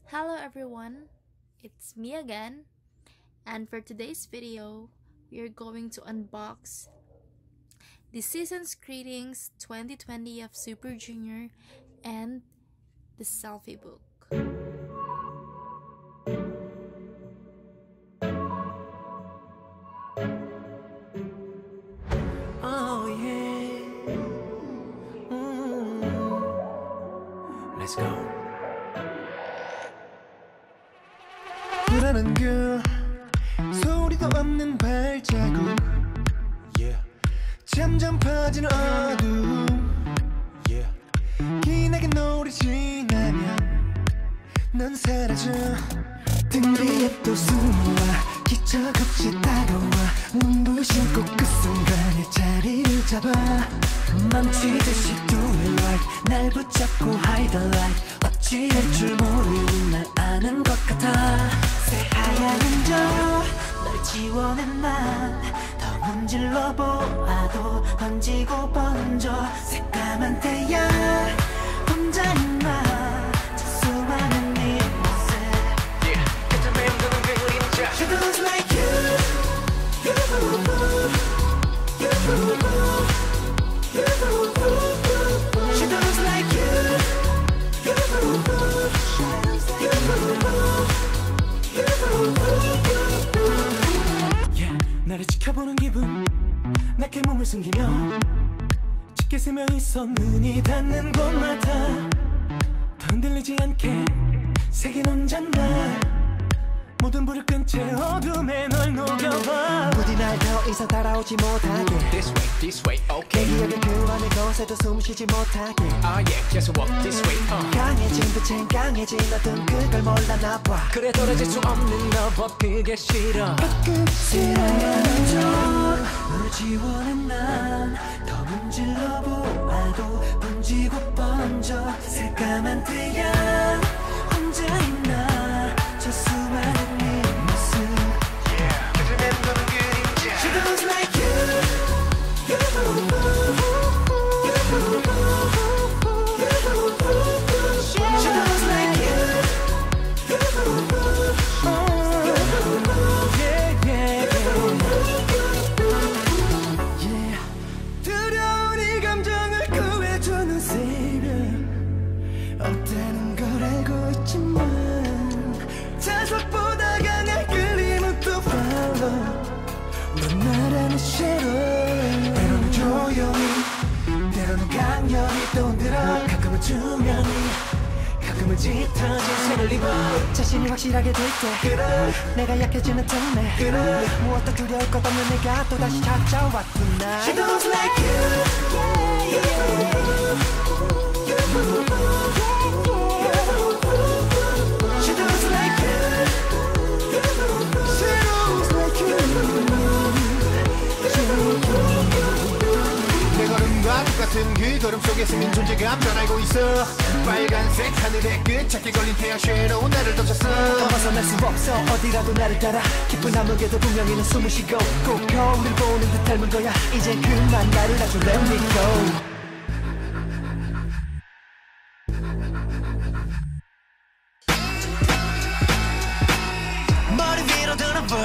Hello everyone, it's me again, and for today's video, we are going to unbox the Season's Greetings 2020 of Super Junior and the Selfie Book. Oh yeah, let's go. 불안한 그 소리도 없는 발자국 yeah. 점점 퍼지는 어둠 yeah. 기나긴 노래 지나면 넌 사라져 등 위에 또 숨어와 기적없이 다가와 눈부신 꼭 그 순간에 자리를 잡아 멈추듯이 do it right 날 붙잡고 hide the light 어찌할 줄 모르는 날 아는 것 같아 새하얀 흔적 널 지워내 난 더 문질러 보아도 번지고 번져 새까만 태양 혼자 있나 저 수많은 네 모습 yeah. 그저 맴도는 그림자 Shadows like you Shadows like you yeah, 나를 지켜보는 기분 낮게 몸을 숨기며 짙게 스며 있어 눈이 닿는 곳마다 더 흔들리지 않게 새긴 혼잣말 모든 불을 끈 채 어둠에 널 녹여봐 부디 날 더 이상 따라오지 못하게 This way, okay. 내 기억의 그 안에 곳에도 숨 쉬지 못하게 Ah yeah, just walk this way. 강해진 빛은 강해진 어둠 그걸 몰라나 봐 그래 떨어질 수 없는 너법 그게 싫어 끝이라는 널 지워내 난더 문질러 보아도 번지고 번져 새까만 태양 혼자 있나 저 수많은 네 모습 yeah. 그저 맴도는 그림자 Shadows like you Shadows like you yeah, yeah, yeah. 두려운 이 감정을 구해주는 새벽 없다는 걸 알고 있지만 자석보다 강한 끌림은 또 follow 넌 나라는 shadow 때로는 조용히 때로는 강렬히 또 흔들어 가끔은 투명히 가끔은 짙어진 색을 입어 자신이 확실하게 될 때 그래 내가 약해지는 틈에 그래 무엇도 두려울 것 없는 내가 또다시 찾아왔구나 Shadows like you yeah, yeah. Shadows like you Shadows like you 내 걸음과 똑같은 그 걸음 속에 스민 존재감 전 알고 있어 빨간색 하늘의 끝 작게 걸린 태양 섀도우 나를 덮쳤어 벗어날 수 없어 어디라도 나를 따라 깊은 암흑에도 분명히는 숨을 쉬고 꼭 거울을 보는 듯 닮은 거야 이제 그만 나를 놔줘 let me go 머리 위로 드는 불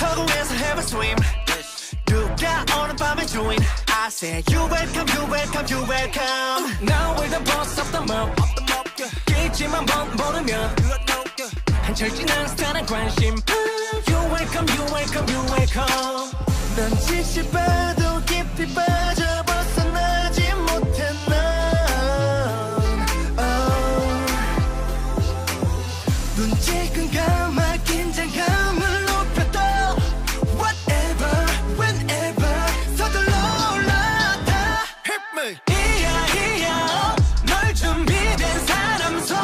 허공에서 have a swim 누가 오늘 밤의 주인 I say you welcome you welcome you welcome Now we're the boss of the mob 끼지만 모르면 한철 지난 스타는 관심 You welcome you welcome you welcome 넌 지시 봐도 깊이 빠져 벗어나지 못해 넌 눈질끈 감아 긴장감을 높여도 Whatever whenever 서둘러 올라타 Hit me 이야 널 준비된 사람 손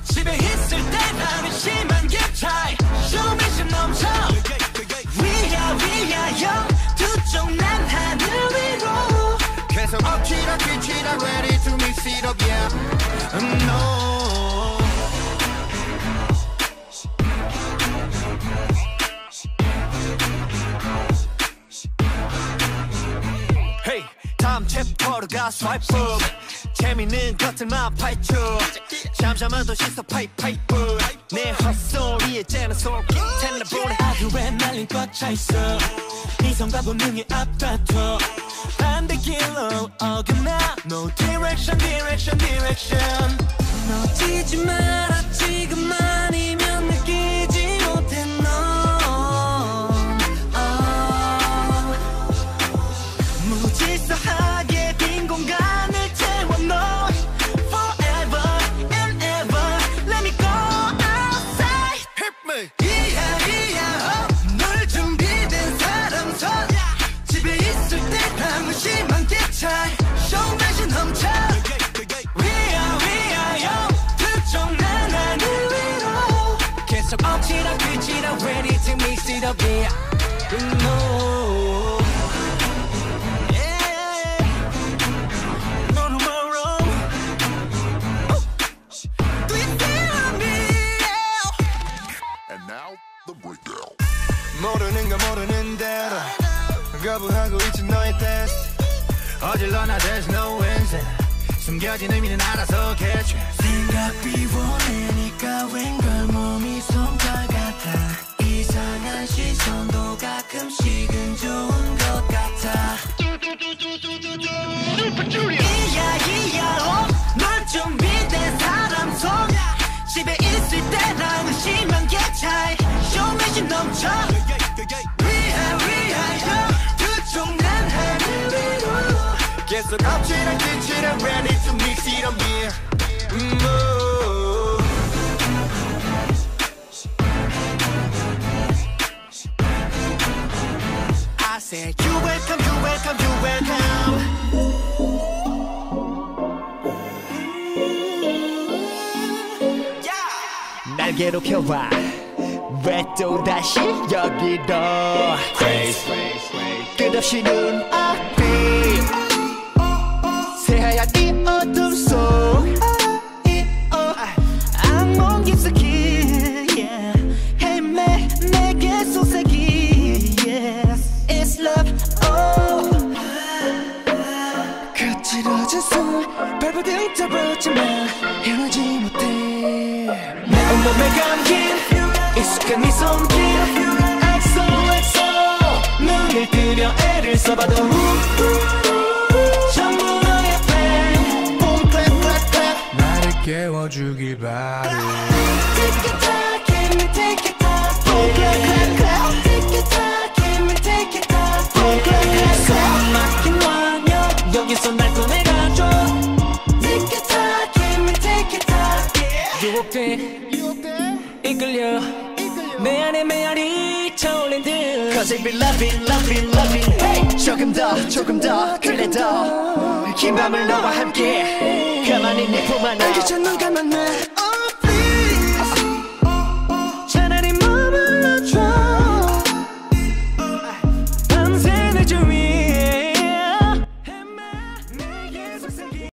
집에 있을 때 나는 심한 갭 차이 쇼미심 넘쳐 위야 두쪽 난 하늘 위로 계속 엎치락 뒤치락 ready to mix it up yeah no Hey 다음 챕터로 가 swipe up 재밌는 것들만 파헤쳐 잠잠한 도시서 파이프 내 헛소리에 째는 솔깃 텔레폰에 하루에 날린 꽉 차있어 이성과 본능이 앞다퉈 반대길로 어긋나 No direction 놓치지 마라 지금만이면 느끼지 못해 넌 무질서하게 빈 공간을 채워 너 Forever and ever Let me go outside Hit me 널 준비된 사람 손 집에 있을 때 너무 심한 게 차이 쇼맛이 넘쳐 계속 엎치락 뒤치락 ready to mix it up yeah no yeah no tomorrow do you feel me And now the breakdown 모르는 거 모르는 대로 거부하고 있지 너의 테스트 어질러 나 there's no answer 숨겨진 의미는 알아서 catch 생각 비워내니까 웬걸 몸이 솜털 같아 이상한 시선도 가끔씩은 좋은 것 같아 이야 널 준비된 사람 손 집에 있을 때랑 심한 게 차이 쇼매시 넘쳐 위하여 두쪽 난 하늘 위로 계속 엎치락 뒤치락 ready to mix it up yeah I said you welcome 날 괴롭혀와 왜 또다시 여기로 Crazy 끝없이 눈앞이 새하얀 이 어둠 속 악몽 깊숙이 헤매 내게 속삭이 Yes, it's love oh 거칠어진 손 발버둥 잡았지만 헤어나지 못해 내 온몸에 감긴 익숙한 네 손길 XOXO 눈을 뜨려 애를 써봐도 전부 너의 plan Boom clap clap clap 나를 깨워주길 바래 Take it back, give me take it back Boom clap clap clap Take it back, give me take it back Boom clap clap clap 손 막힌 완벽 여기서 날 꺼내가줘 Take it back, give me take it back 유혹돼 이끌려 내 안에 메아리 차올린 듯 Cause I be loving hey! 조금 더 그래 더 긴 밤을 너와 함께 가만히 네 품 안에 알겠죠 눈 감았네